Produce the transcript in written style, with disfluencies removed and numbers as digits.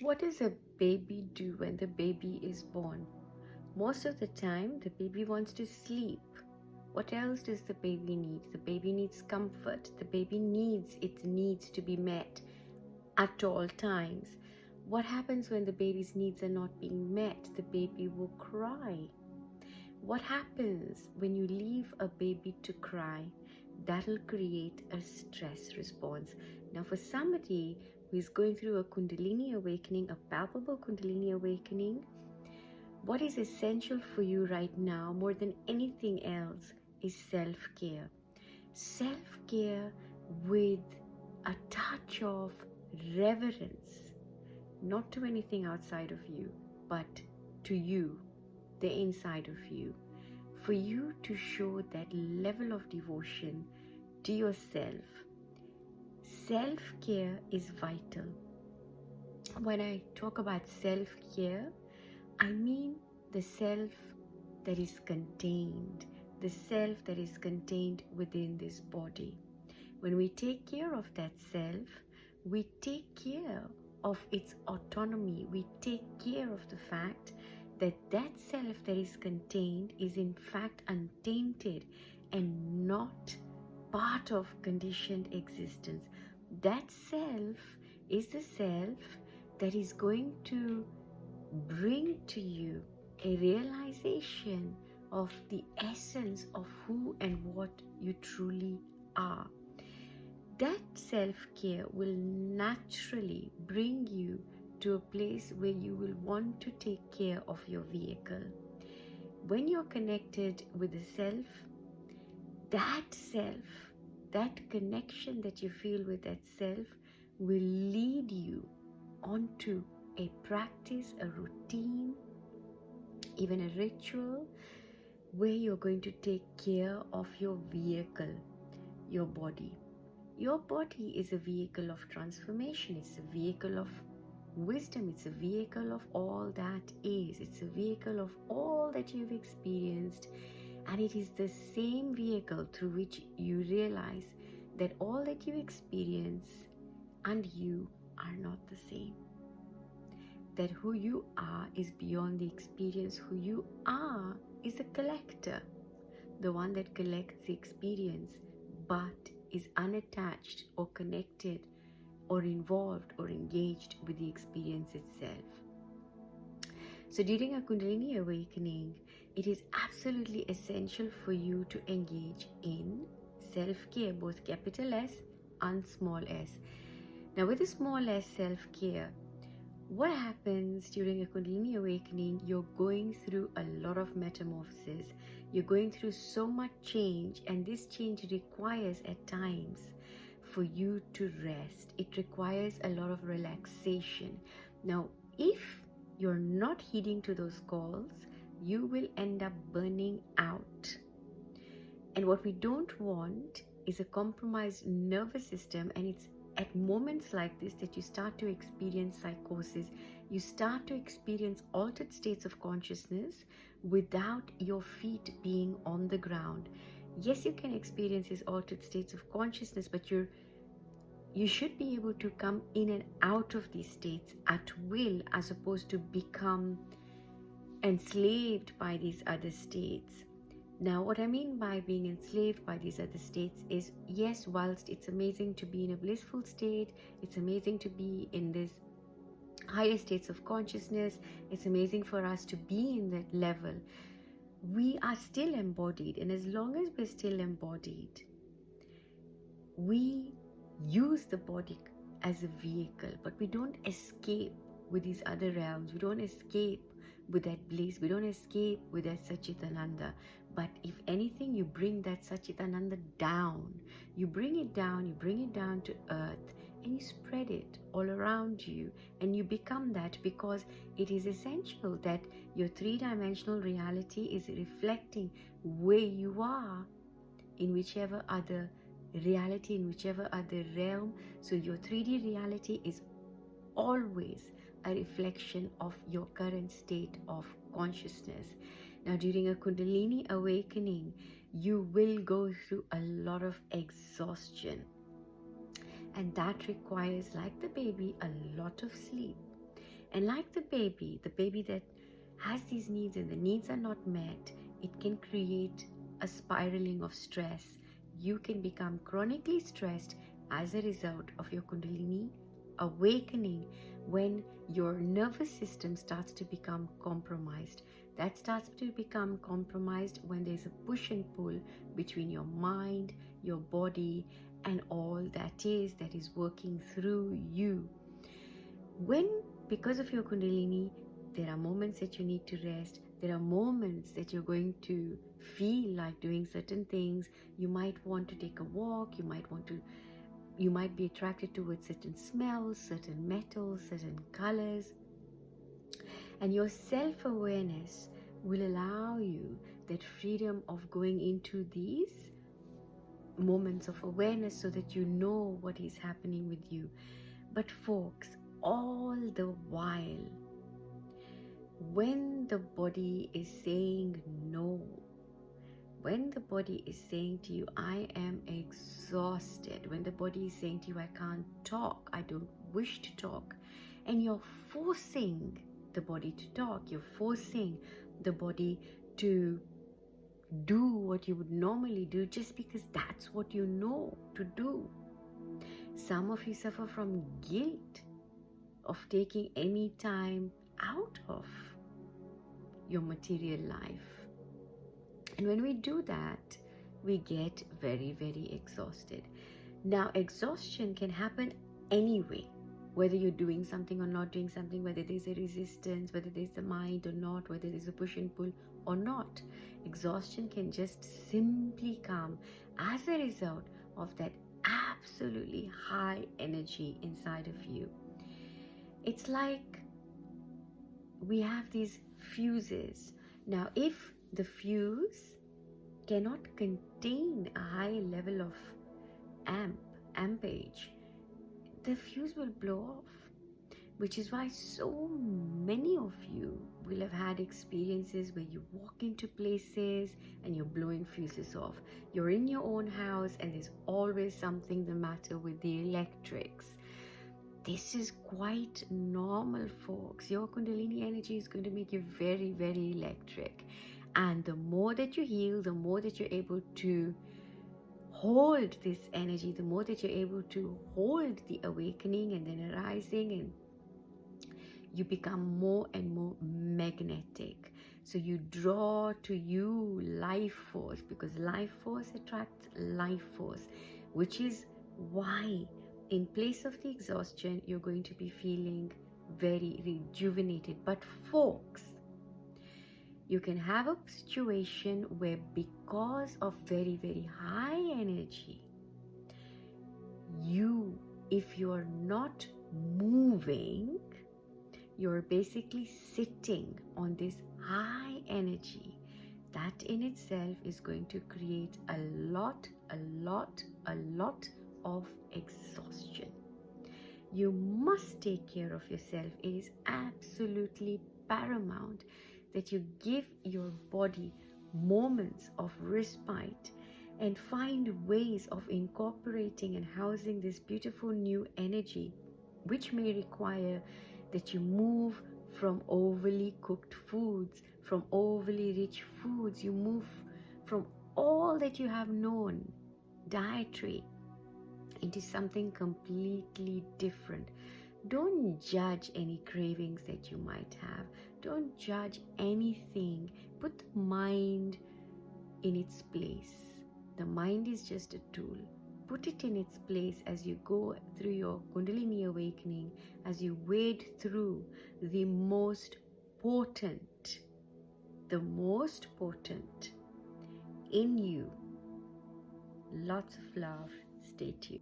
What does a baby do when the baby is born? Most of the time, the baby wants to sleep. What else does the baby need? The baby needs comfort. The baby needs its needs to be met at all times. What happens when the baby's needs are not being met? The baby will cry. What happens when you leave a baby to cry? That'll create a stress response. Now, for somebody who is going through a Kundalini awakening, a palpable Kundalini awakening, what is essential for you right now more than anything else is self-care. Self-care with a touch of reverence, not to anything outside of you, but to you, the inside of you. For you to show that level of devotion to yourself. Self-care is vital. When I talk about self-care, I mean the self that is contained, the self that is contained within this body. When we take care of that self, we take care of its autonomy. We take care of the fact that that self that is contained is in fact untainted and not part of conditioned existence. That self is the self that is going to bring to you a realization of the essence of who and what you truly are. That self-care will naturally bring you to a place where you will want to take care of your vehicle. When you're connected with the self, that connection that you feel with that self will lead you onto a practice, a routine, even a ritual where you're going to take care of your vehicle, your body. Your body is a vehicle of transformation. It's a vehicle of wisdom. It's a vehicle of all that is. It's a vehicle of all that you've experienced. And it is the same vehicle through which you realize that all that you experience and you are not the same. That who you are is beyond the experience. Who you are is a collector, the one that collects the experience, but is unattached or connected or involved or engaged with the experience itself. So during a Kundalini awakening, it is absolutely essential for you to engage in self-care, both capital S and small s. Now with the small s self-care, what happens during a Kundalini awakening? You're going through a lot of metamorphosis. You're going through so much change, and this change requires at times for you to rest. It requires a lot of relaxation. Now, if you're not heeding to those calls, you will end up burning out. And what we don't want is a compromised nervous system, and it's at moments like this that you start to experience psychosis. You start to experience altered states of consciousness without your feet being on the ground. Yes, you can experience these altered states of consciousness, but you should be able to come in and out of these states at will, as opposed to become enslaved by these other states. Now, what I mean by being enslaved by these other states is, yes, whilst it's amazing to be in a blissful state, it's amazing to be in this higher states of consciousness, it's amazing for us to be in that level, we are still embodied. And as long as we're still embodied, we use the body as a vehicle, but we don't escape with these other realms. We don't escape with that bliss. We don't escape with that Satchitananda. But if anything, you bring that Satchitananda down. You bring it down to earth, and you spread it all around you, and you become that, because it is essential that your three-dimensional reality is reflecting where you are in whichever other reality, in whichever other realm. So your 3D reality is always a reflection of your current state of consciousness. Now, during a Kundalini awakening, you will go through a lot of exhaustion, and that requires, like the baby, a lot of sleep. And like the baby that has these needs and the needs are not met, it can create a spiraling of stress. You can become chronically stressed as a result of your Kundalini awakening when your nervous system starts to become compromised. That starts to become compromised when there's a push and pull between your mind, your body, and all that is working through you. When, because of your Kundalini, there are moments that you need to rest, there are moments that you're going to feel like doing certain things. You might want to take a walk, you might be attracted towards certain smells, certain metals, certain colors. And your self-awareness will allow you that freedom of going into these moments of awareness so that you know what is happening with you. But folks, all the while, when the body is saying no, when the body is saying to you, I am exhausted, when the body is saying to you, I can't talk, I don't wish to talk, and you're forcing the body to talk, you're forcing the body to do what you would normally do just because that's what you know to do. Some of you suffer from guilt of taking any time out of your material life. And when we do that, we get very, very exhausted. Now, exhaustion can happen anyway, whether you're doing something or not doing something, whether there's a resistance, whether there's a mind or not, whether there's a push and pull or not. Exhaustion can just simply come as a result of that absolutely high energy inside of you. It's like we have these fuses. Now, if the fuse cannot contain a high level of ampage, the fuse will blow off, which is why so many of you will have had experiences where you walk into places and you're blowing fuses off. You're in your own house and there's always something the matter with the electrics. This is quite normal, folks. Your Kundalini energy is going to make you very, very electric. And the more that you heal, the more that you're able to hold this energy, the more that you're able to hold the awakening and then arising, and you become more and more magnetic. So you draw to you life force, because life force attracts life force, which is why in place of the exhaustion, you're going to be feeling very rejuvenated. But folks, you can have a situation where because of very, very high energy, if you're not moving, you're basically sitting on this high energy. That in itself is going to create a lot of exhaustion. You must take care of yourself. It is absolutely paramount that you give your body moments of respite and find ways of incorporating and housing this beautiful new energy, which may require that you move from overly cooked foods, from overly rich foods. You move from all that you have known, dietary, into something completely different. Don't judge any cravings that you might have. Don't judge anything. Put the mind in its place. The mind is just a tool. Put it in its place as you go through your Kundalini awakening, as you wade through the most potent in you. Lots of love. Stay tuned.